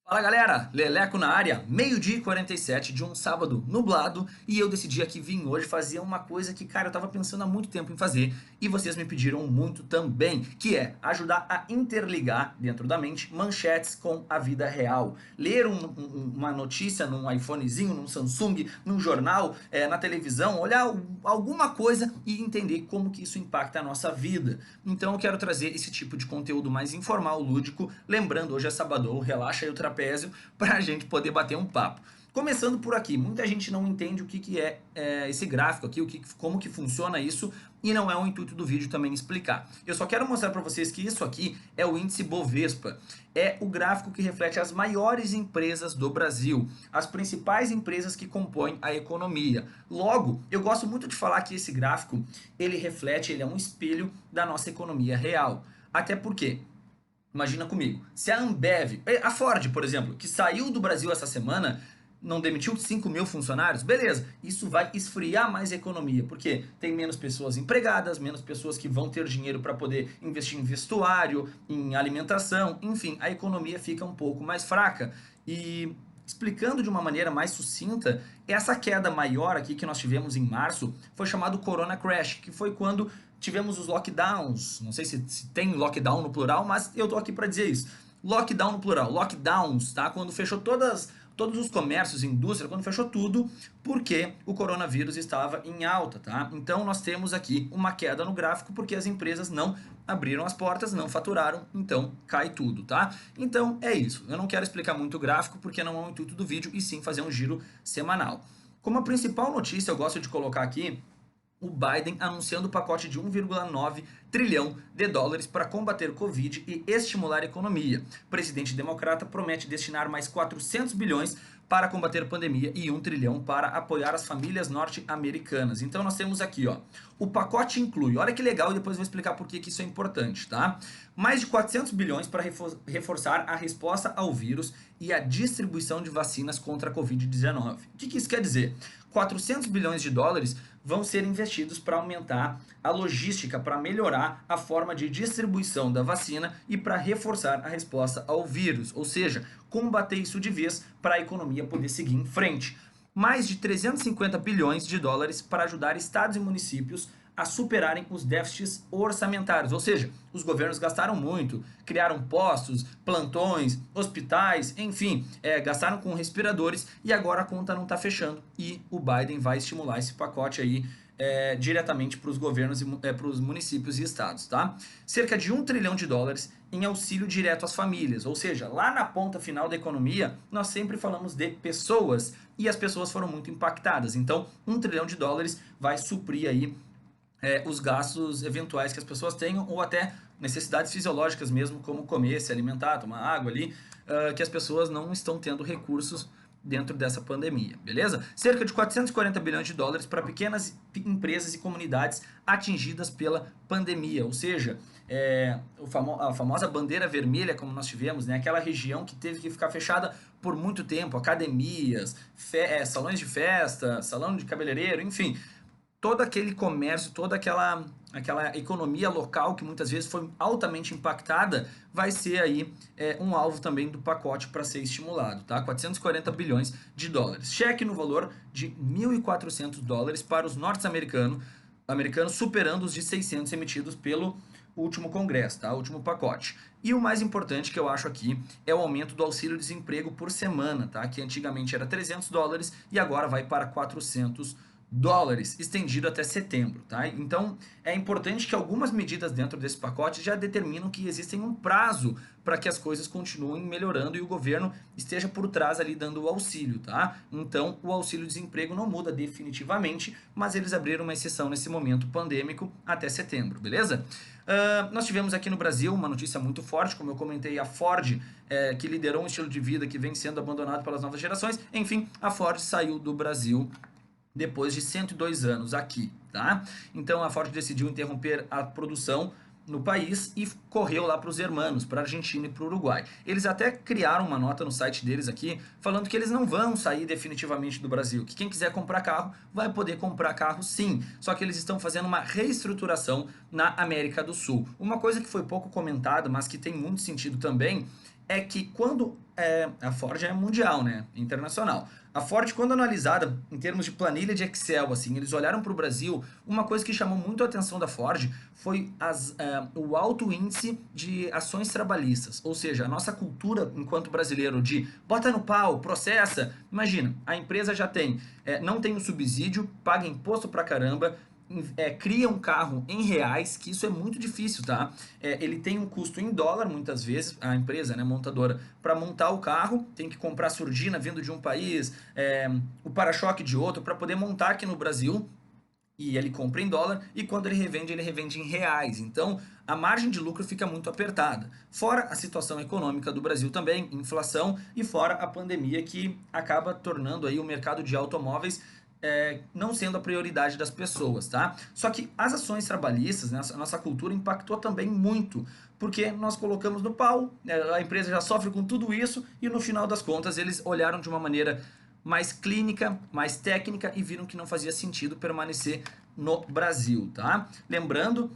Fala galera, Leleco na área, meio-dia e 47 de um sábado nublado e eu decidi aqui vir hoje fazer uma coisa que, cara, eu tava pensando há muito tempo em fazer e vocês me pediram muito também, que é ajudar a interligar dentro da mente manchetes com a vida real. Ler uma notícia num iPhonezinho, num Samsung, num jornal, na televisão, olhar alguma coisa e entender como que isso impacta a nossa vida. Então eu quero trazer esse tipo de conteúdo mais informal, lúdico, lembrando hoje é sabadão, relaxa aí o trapézio para a gente poder bater um papo. Começando por aqui, muita gente não entende o que é esse gráfico aqui, como que funciona isso, e não é o intuito do vídeo também explicar. Eu só quero mostrar para vocês que isso aqui é o índice Bovespa, é o gráfico que reflete as maiores empresas do Brasil, as principais empresas que compõem a economia. Logo, eu gosto muito de falar que esse gráfico, ele é um espelho da nossa economia real. Até porque imagina comigo, se a Ambev, a Ford, por exemplo, que saiu do Brasil essa semana, não demitiu 5 mil funcionários, beleza, isso vai esfriar mais a economia, porque tem menos pessoas empregadas, menos pessoas que vão ter dinheiro para poder investir em vestuário, em alimentação, enfim, a economia fica um pouco mais fraca. E explicando de uma maneira mais sucinta, essa queda maior aqui que nós tivemos em março foi chamado Corona Crash, que foi quando tivemos os lockdowns, não sei se tem lockdown no plural, mas eu tô aqui para dizer isso. Lockdown no plural, lockdowns, tá? Quando fechou todos os comércios, indústria, quando fechou tudo, porque o coronavírus estava em alta, tá? Então nós temos aqui uma queda no gráfico porque as empresas não abriram as portas, não faturaram, então cai tudo, tá? Então é isso, eu não quero explicar muito o gráfico porque não é o intuito do vídeo e sim fazer um giro semanal. Como a principal notícia eu gosto de colocar aqui o Biden anunciando o pacote de 1,9 trilhão de dólares para combater o Covid e estimular a economia. O presidente democrata promete destinar mais 400 bilhões para combater a pandemia e 1 trilhão para apoiar as famílias norte-americanas. Então nós temos aqui, ó, o pacote inclui, olha que legal, e depois eu vou explicar por que isso é importante, tá? Mais de 400 bilhões para reforçar a resposta ao vírus e a distribuição de vacinas contra a Covid-19. O que isso quer dizer? 400 bilhões de dólares vão ser investidos para aumentar a logística, para melhorar a forma de distribuição da vacina e para reforçar a resposta ao vírus, ou seja, combater isso de vez para a economia poder seguir em frente. Mais de 350 bilhões de dólares para ajudar estados e municípios a superarem os déficits orçamentários, ou seja, os governos gastaram muito, criaram postos, plantões, hospitais, enfim, gastaram com respiradores e agora a conta não está fechando e o Biden vai estimular esse pacote aí diretamente para os governos e para os municípios e estados, tá? Cerca de 1 trilhão de dólares em auxílio direto às famílias, ou seja, lá na ponta final da economia, nós sempre falamos de pessoas e as pessoas foram muito impactadas, então 1 trilhão de dólares vai suprir aí os gastos eventuais que as pessoas tenham ou até necessidades fisiológicas mesmo, como comer, se alimentar, tomar água ali, que as pessoas não estão tendo recursos dentro dessa pandemia, beleza? Cerca de 440 bilhões de dólares para pequenas empresas e comunidades atingidas pela pandemia, ou seja, a famosa bandeira vermelha como nós tivemos, né? Aquela região que teve que ficar fechada por muito tempo, academias, salões de festa, salão de cabeleireiro, enfim, todo aquele comércio, toda aquela economia local que muitas vezes foi altamente impactada, vai ser aí um alvo também do pacote para ser estimulado, tá? 440 bilhões de dólares. Cheque no valor de 1.400 dólares para os norte-americanos, superando os de 600 emitidos pelo último congresso, tá? O último pacote. E o mais importante que eu acho aqui é o aumento do auxílio-desemprego por semana, tá? Que antigamente era 300 dólares e agora vai para 400 dólares, estendido até setembro, tá? Então é importante que algumas medidas dentro desse pacote já determinam que existem um prazo para que as coisas continuem melhorando e o governo esteja por trás ali dando o auxílio, tá? Então o auxílio-desemprego não muda definitivamente, mas eles abriram uma exceção nesse momento pandêmico até setembro, beleza? Nós tivemos aqui no Brasil uma notícia muito forte, como eu comentei, a Ford, que liderou um estilo de vida que vem sendo abandonado pelas novas gerações, enfim, a Ford saiu do Brasil depois de 102 anos aqui, tá? Então a Ford decidiu interromper a produção no país e correu lá para os hermanos, para a Argentina e para o Uruguai. Eles até criaram uma nota no site deles aqui, falando que eles não vão sair definitivamente do Brasil, que quem quiser comprar carro vai poder comprar carro sim, só que eles estão fazendo uma reestruturação na América do Sul. Uma coisa que foi pouco comentada, mas que tem muito sentido também, é que quando a Ford é mundial, né, internacional. A Ford, quando analisada em termos de planilha de Excel, assim, eles olharam para o Brasil, uma coisa que chamou muito a atenção da Ford foi o alto índice de ações trabalhistas, ou seja, a nossa cultura enquanto brasileiro de bota no pau, processa. Imagina, a empresa já tem, não tem o subsídio, paga imposto pra caramba, cria um carro em reais, que isso é muito difícil, tá? Ele tem um custo em dólar, muitas vezes, a empresa, né, montadora, para montar o carro, tem que comprar surdina vindo de um país, o para-choque de outro, para poder montar aqui no Brasil, e ele compra em dólar, e quando ele revende em reais. Então, a margem de lucro fica muito apertada. Fora a situação econômica do Brasil também, inflação, e fora a pandemia que acaba tornando aí o mercado de automóveis não sendo a prioridade das pessoas, tá? Só que as ações trabalhistas, né, a nossa cultura impactou também muito, porque nós colocamos no pau, a empresa já sofre com tudo isso, e no final das contas eles olharam de uma maneira mais clínica, mais técnica e viram que não fazia sentido permanecer no Brasil, tá? Lembrando,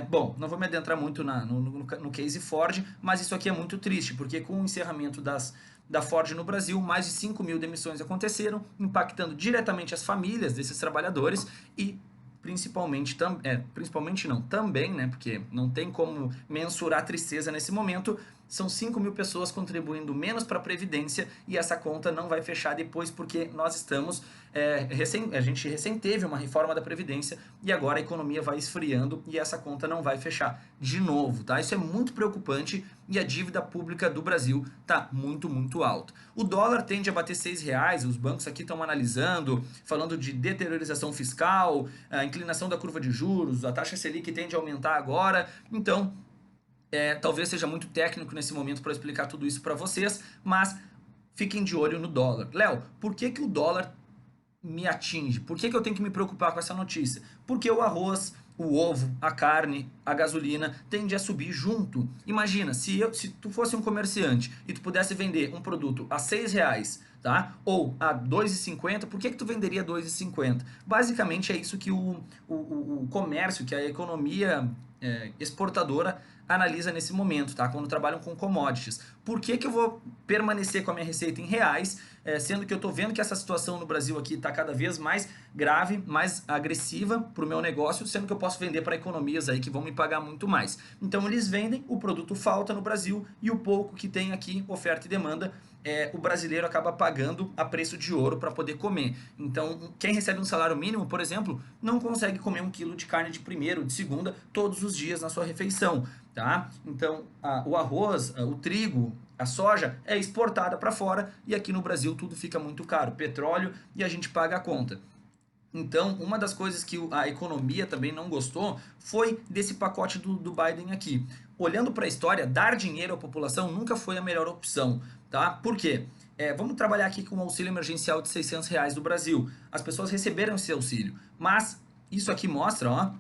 bom, não vou me adentrar muito no case Ford, mas isso aqui é muito triste, porque com o encerramento da Ford no Brasil, mais de 5 mil demissões aconteceram, impactando diretamente as famílias desses trabalhadores e principalmente não, também, né, porque não tem como mensurar a tristeza nesse momento, são 5 mil pessoas contribuindo menos para a Previdência e essa conta não vai fechar depois porque nós estamos, a gente recém teve uma reforma da Previdência e agora a economia vai esfriando e essa conta não vai fechar de novo, tá? Isso é muito preocupante e a dívida pública do Brasil tá muito, muito alta. O dólar tende a bater R$ 6, os bancos aqui estão analisando, falando de deteriorização fiscal, a inclinação da curva de juros, a taxa Selic tende a aumentar agora, então talvez seja muito técnico nesse momento para explicar tudo isso para vocês, mas fiquem de olho no dólar. Léo, por que o dólar me atinge? Por que eu tenho que me preocupar com essa notícia? Porque o arroz, o ovo, a carne, a gasolina tende a subir junto. Imagina, se tu fosse um comerciante e tu pudesse vender um produto a R$ 6, tá? Ou a R$ 2,50, por que tu venderia R$ 2,50? Basicamente é isso que o comércio, que a economia exportadora analisa nesse momento, tá? Quando trabalham com commodities. Por que eu vou permanecer com a minha receita em reais, sendo que eu tô vendo que essa situação no Brasil aqui tá cada vez mais grave, mais agressiva pro meu negócio, sendo que eu posso vender para economias aí que vão me pagar muito mais. Então eles vendem, o produto falta no Brasil e o pouco que tem aqui, oferta e demanda, o brasileiro acaba pagando a preço de ouro para poder comer. Então, quem recebe um salário mínimo, por exemplo, não consegue comer 1 quilo de carne de primeira ou de segunda todos os dias na sua refeição, tá? Então, o arroz, o trigo, a soja é exportada para fora e aqui no Brasil tudo fica muito caro, petróleo, e a gente paga a conta. Então, uma das coisas que a economia também não gostou foi desse pacote do Biden aqui. Olhando para a história, dar dinheiro à população nunca foi a melhor opção, tá? Por quê? Vamos trabalhar aqui com o auxílio emergencial de R$ 600 do Brasil. As pessoas receberam esse auxílio, mas isso aqui mostra, ó,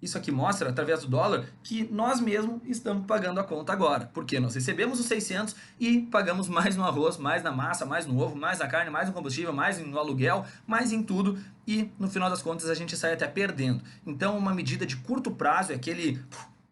isso aqui mostra, através do dólar, que nós mesmos estamos pagando a conta agora. Porque nós recebemos os 600 e pagamos mais no arroz, mais na massa, mais no ovo, mais na carne, mais no combustível, mais no aluguel, mais em tudo. E no final das contas a gente sai até perdendo. Então uma medida de curto prazo, é aquele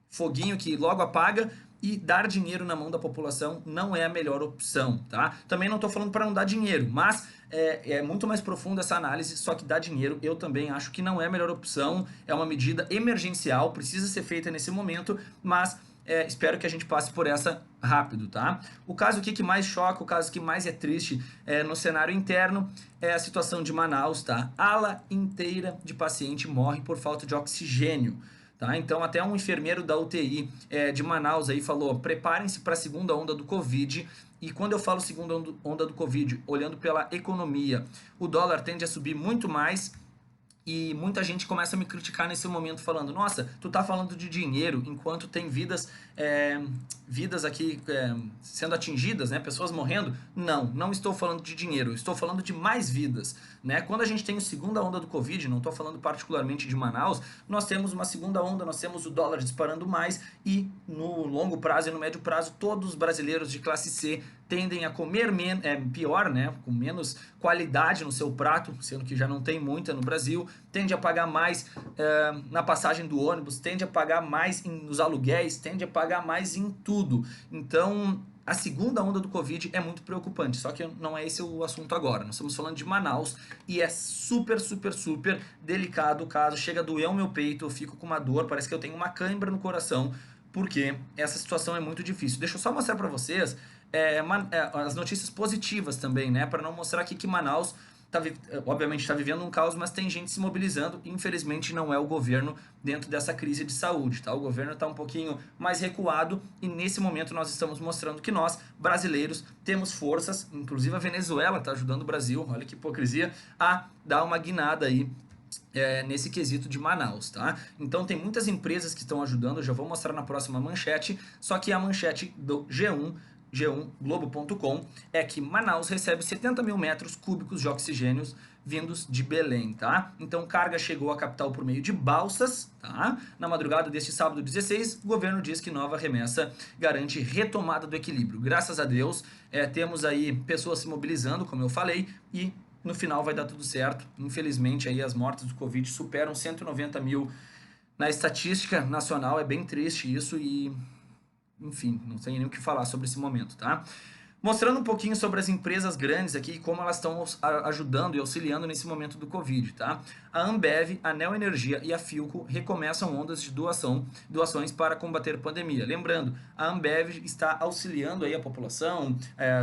foguinho que logo apaga, e dar dinheiro na mão da população não é a melhor opção, tá? Também não estou falando para não dar dinheiro, mas é muito mais profunda essa análise, só que dar dinheiro eu também acho que não é a melhor opção, é uma medida emergencial, precisa ser feita nesse momento, mas espero que a gente passe por essa rápido, tá? O caso aqui que mais choca, o caso que mais é triste no cenário interno é a situação de Manaus, tá? Ala inteira de paciente morre por falta de oxigênio. Tá? Então até um enfermeiro da UTI de Manaus aí falou, preparem-se para a segunda onda do Covid, e quando eu falo segunda onda do Covid, olhando pela economia, o dólar tende a subir muito mais, e muita gente começa a me criticar nesse momento falando, nossa, tu tá falando de dinheiro enquanto tem vidas aqui sendo atingidas, né, pessoas morrendo. Não estou falando de dinheiro, estou falando de mais vidas, né? Quando a gente tem a segunda onda do Covid, não estou falando particularmente de Manaus, nós temos uma segunda onda, nós temos o dólar disparando mais e no longo prazo e no médio prazo todos os brasileiros de classe C tendem a comer pior, né, com menos qualidade no seu prato, sendo que já não tem muita no Brasil, tende a pagar mais na passagem do ônibus, tende a pagar mais nos aluguéis, tende a pagar mais em tudo. Então, a segunda onda do Covid é muito preocupante, só que não é esse o assunto agora. Nós estamos falando de Manaus e é super, super, super delicado o caso. Chega a doer o meu peito, eu fico com uma dor, parece que eu tenho uma cãibra no coração, porque essa situação é muito difícil. Deixa eu só mostrar para vocês as notícias positivas também, né? Para não mostrar aqui que Manaus obviamente está vivendo um caos, mas tem gente se mobilizando e infelizmente não é o governo dentro dessa crise de saúde, tá? O governo está um pouquinho mais recuado e nesse momento nós estamos mostrando que nós, brasileiros, temos forças, inclusive a Venezuela está ajudando o Brasil, olha que hipocrisia, a dar uma guinada aí nesse quesito de Manaus, tá? Então tem muitas empresas que estão ajudando, eu já vou mostrar na próxima manchete, só que a manchete do G1Globo.com é que Manaus recebe 70 mil metros cúbicos de oxigênio vindos de Belém, tá? Então carga chegou à capital por meio de balsas, tá? Na madrugada deste sábado 16, o governo diz que nova remessa garante retomada do equilíbrio. Graças a Deus, temos aí pessoas se mobilizando, como eu falei, e no final vai dar tudo certo. Infelizmente aí as mortes do Covid superam 190 mil na estatística nacional, é bem triste isso e enfim, não tem nem o que falar sobre esse momento, tá? Mostrando um pouquinho sobre as empresas grandes aqui e como elas estão ajudando e auxiliando nesse momento do Covid, tá? A Ambev, a Neo Energia e a Philco recomeçam ondas de doações para combater a pandemia. Lembrando, a Ambev está auxiliando aí a população,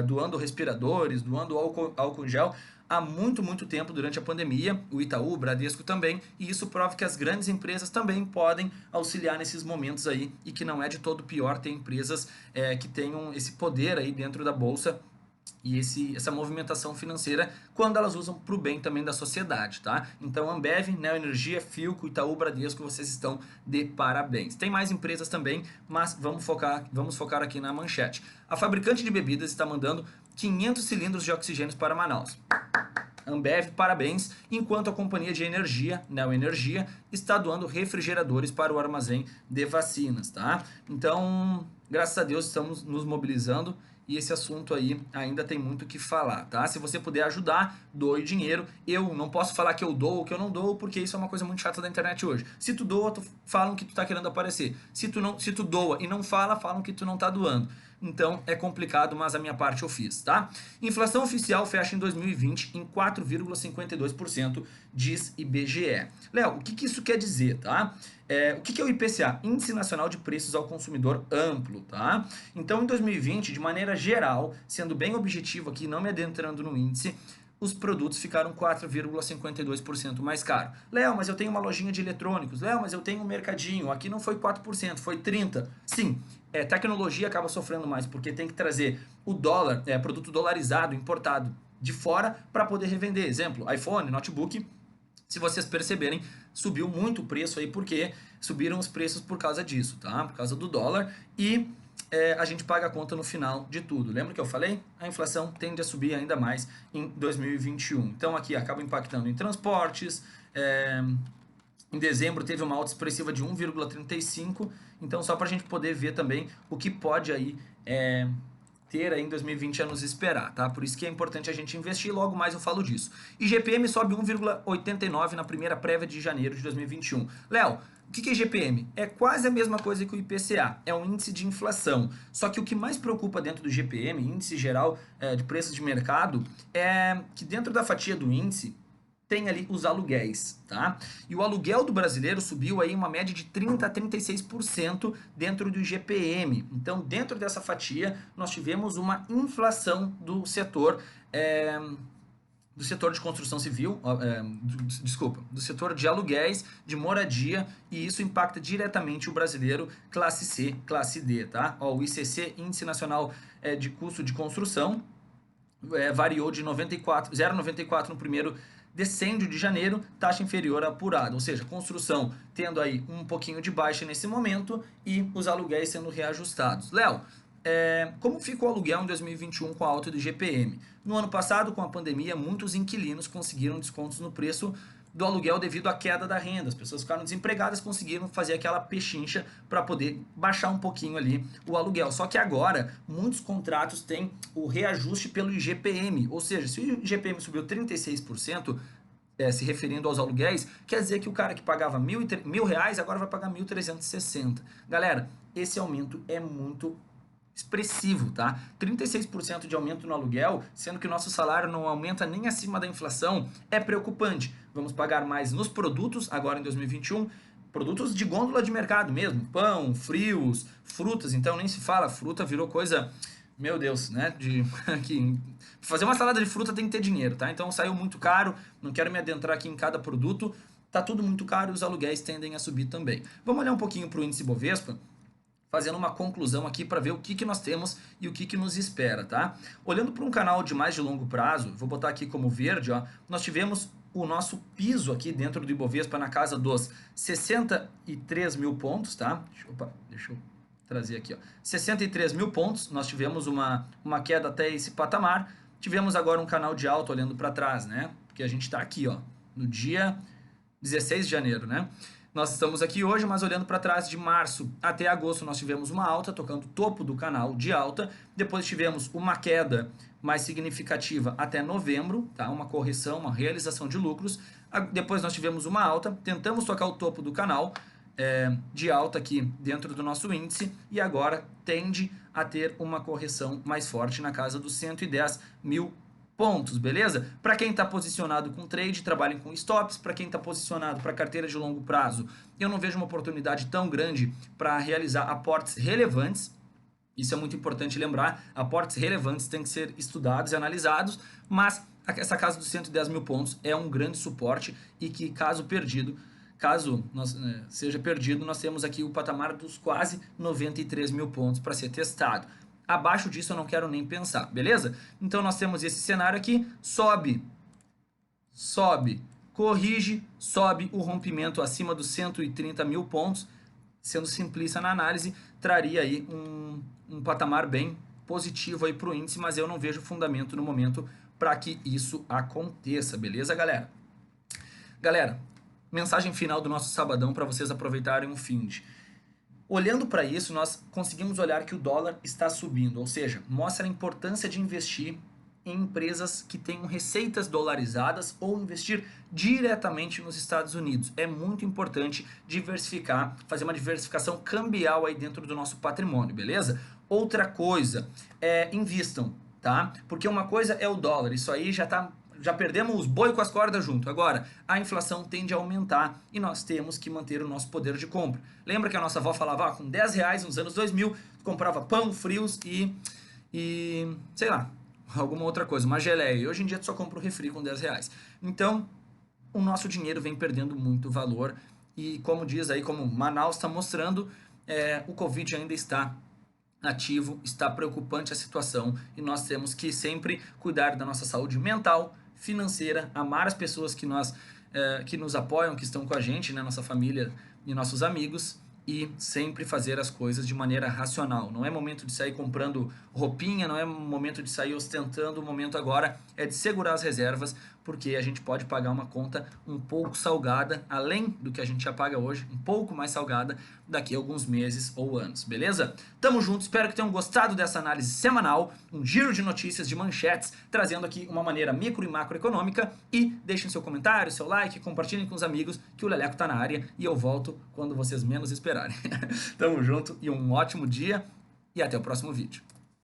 doando respiradores, doando álcool gel, há muito, muito tempo durante a pandemia, o Itaú, o Bradesco também, e isso prova que as grandes empresas também podem auxiliar nesses momentos aí, e que não é de todo pior ter empresas que tenham esse poder aí dentro da bolsa e essa movimentação financeira quando elas usam para o bem também da sociedade, tá? Então Ambev, Neo Energia, Philco, Itaú, Bradesco, vocês estão de parabéns. Tem mais empresas também, mas vamos focar aqui na manchete. A fabricante de bebidas está mandando 500 cilindros de oxigênio para Manaus. Ambev, parabéns, enquanto a companhia de energia, Neo Energia, está doando refrigeradores para o armazém de vacinas, tá? Então, graças a Deus, estamos nos mobilizando e esse assunto aí ainda tem muito o que falar, tá? Se você puder ajudar, doe dinheiro. Eu não posso falar que eu dou ou que eu não dou, porque isso é uma coisa muito chata da internet hoje. Se tu doa, falam que tu tá querendo aparecer. Se tu doa e não fala, falam que tu não tá doando. Então é complicado, mas a minha parte eu fiz, tá? Inflação oficial fecha em 2020 em 4,52%, diz IBGE. Léo, o que isso quer dizer, tá? O que é o IPCA? Índice Nacional de Preços ao Consumidor Amplo, tá? Então em 2020, de maneira geral, sendo bem objetivo aqui, não me adentrando no índice, os produtos ficaram 4,52% mais caro. Léo, mas eu tenho uma lojinha de eletrônicos. Léo, mas eu tenho um mercadinho. Aqui não foi 4%, foi 30%. Sim, tecnologia acaba sofrendo mais, porque tem que trazer o dólar, produto dolarizado, importado de fora, para poder revender. Exemplo, iPhone, notebook. Se vocês perceberem, subiu muito o preço aí, porque subiram os preços por causa disso, tá? Por causa do dólar e a gente paga a conta no final de tudo. Lembra que eu falei? A inflação tende a subir ainda mais em 2021. Então aqui acaba impactando em transportes, em dezembro teve uma alta expressiva de 1,35, então só para a gente poder ver também o que pode aí ter aí em 2020 a nos esperar, tá? Por isso que é importante a gente investir, logo mais eu falo disso. IGPM sobe 1,89 na primeira prévia de janeiro de 2021. Léo, o que é IGPM? É quase a mesma coisa que o IPCA, é um índice de inflação. Só que o que mais preocupa dentro do IGPM, índice geral de preços de mercado, é que dentro da fatia do índice tem ali os aluguéis, tá? E o aluguel do brasileiro subiu aí uma média de 30 a 36% dentro do IGPM. Então, dentro dessa fatia, nós tivemos uma inflação do setor de construção civil, do setor de aluguéis, de moradia, e isso impacta diretamente o brasileiro classe C, classe D, tá? Ó, o ICC, Índice Nacional de Custo de Construção, variou de 0,94 no primeiro decêndio de janeiro, taxa inferior à apurada, ou seja, construção tendo aí um pouquinho de baixa nesse momento e os aluguéis sendo reajustados. Léo, como ficou o aluguel em 2021 com a alta do IGPM? No ano passado, com a pandemia, muitos inquilinos conseguiram descontos no preço do aluguel devido à queda da renda. As pessoas ficaram desempregadas, conseguiram fazer aquela pechincha para poder baixar um pouquinho ali o aluguel. Só que agora, muitos contratos têm o reajuste pelo IGPM, ou seja, se o IGPM subiu 36%, se referindo aos aluguéis, quer dizer que o cara que pagava R$1.000 agora vai pagar 1.360. Galera, esse aumento é muito expressivo, tá? 36% de aumento no aluguel, sendo que o nosso salário não aumenta nem acima da inflação, é preocupante. Vamos pagar mais nos produtos agora em 2021, produtos de gôndola de mercado mesmo, pão, frios, frutas, então nem se fala, fruta virou coisa, meu Deus, né, de que fazer uma salada de fruta tem que ter dinheiro, tá? Então saiu muito caro, não quero me adentrar aqui em cada produto, tá tudo muito caro e os aluguéis tendem a subir também. Vamos olhar um pouquinho para o índice Bovespa, fazendo uma conclusão aqui para ver o que nós temos e o que nos espera, tá? Olhando para um canal de mais de longo prazo, vou botar aqui como verde, ó, nós tivemos o nosso piso aqui dentro do Ibovespa na casa dos 63 mil pontos, tá? Deixa eu trazer aqui, ó. 63 mil pontos, nós tivemos uma queda até esse patamar, tivemos agora um canal de alta olhando para trás, né? Porque a gente está aqui, ó, no dia 16 de janeiro, né? Nós estamos aqui hoje, mas olhando para trás, de março até agosto nós tivemos uma alta, tocando o topo do canal de alta. Depois tivemos uma queda mais significativa até novembro, tá? Uma correção, uma realização de lucros. Depois nós tivemos uma alta, tentamos tocar o topo do canal de alta aqui dentro do nosso índice e agora tende a ter uma correção mais forte na casa dos 110 mil pontos, beleza? Para quem está posicionado com trade, trabalhem com stops. Para quem está posicionado para carteira de longo prazo, eu não vejo uma oportunidade tão grande para realizar aportes relevantes. Isso é muito importante lembrar, aportes relevantes têm que ser estudados e analisados, mas essa casa dos 110 mil pontos é um grande suporte e que caso seja perdido, nós temos aqui o patamar dos quase 93 mil pontos para ser testado. Abaixo disso eu não quero nem pensar, beleza? Então nós temos esse cenário aqui, sobe, corrige, sobe o rompimento acima dos 130 mil pontos, sendo simplista na análise, traria aí um patamar bem positivo aí para o índice, mas eu não vejo fundamento no momento para que isso aconteça, beleza, galera? Galera, mensagem final do nosso sabadão para vocês aproveitarem o fim de... Olhando para isso, nós conseguimos olhar que o dólar está subindo, ou seja, mostra a importância de investir em empresas que tenham receitas dolarizadas ou investir diretamente nos Estados Unidos. É muito importante diversificar, fazer uma diversificação cambial aí dentro do nosso patrimônio, beleza? Outra coisa, invistam, tá? Porque uma coisa é o dólar, isso aí já perdemos os boi com as cordas junto. Agora, a inflação tende a aumentar e nós temos que manter o nosso poder de compra. Lembra que a nossa avó falava, com 10 reais nos anos 2000, comprava pão, frios e sei lá, alguma outra coisa, uma geleia. E hoje em dia tu só compra o refri com 10 reais. Então, o nosso dinheiro vem perdendo muito valor e como diz aí, como Manaus está mostrando, o Covid ainda está ativo, está preocupante a situação e nós temos que sempre cuidar da nossa saúde mental, financeira, amar as pessoas que nos apoiam, que estão com a gente, né, nossa família e nossos amigos, e sempre fazer as coisas de maneira racional. Não é momento de sair comprando roupinha, não é momento de sair ostentando, o momento agora é de segurar as reservas, porque a gente pode pagar uma conta um pouco salgada, além do que a gente já paga hoje, um pouco mais salgada daqui a alguns meses ou anos, beleza? Tamo junto, espero que tenham gostado dessa análise semanal, um giro de notícias, de manchetes, trazendo aqui uma maneira micro e macroeconômica, e deixem seu comentário, seu like, compartilhem com os amigos, que o Leleco tá na área e eu volto quando vocês menos esperarem. Tamo junto e um ótimo dia e até o próximo vídeo.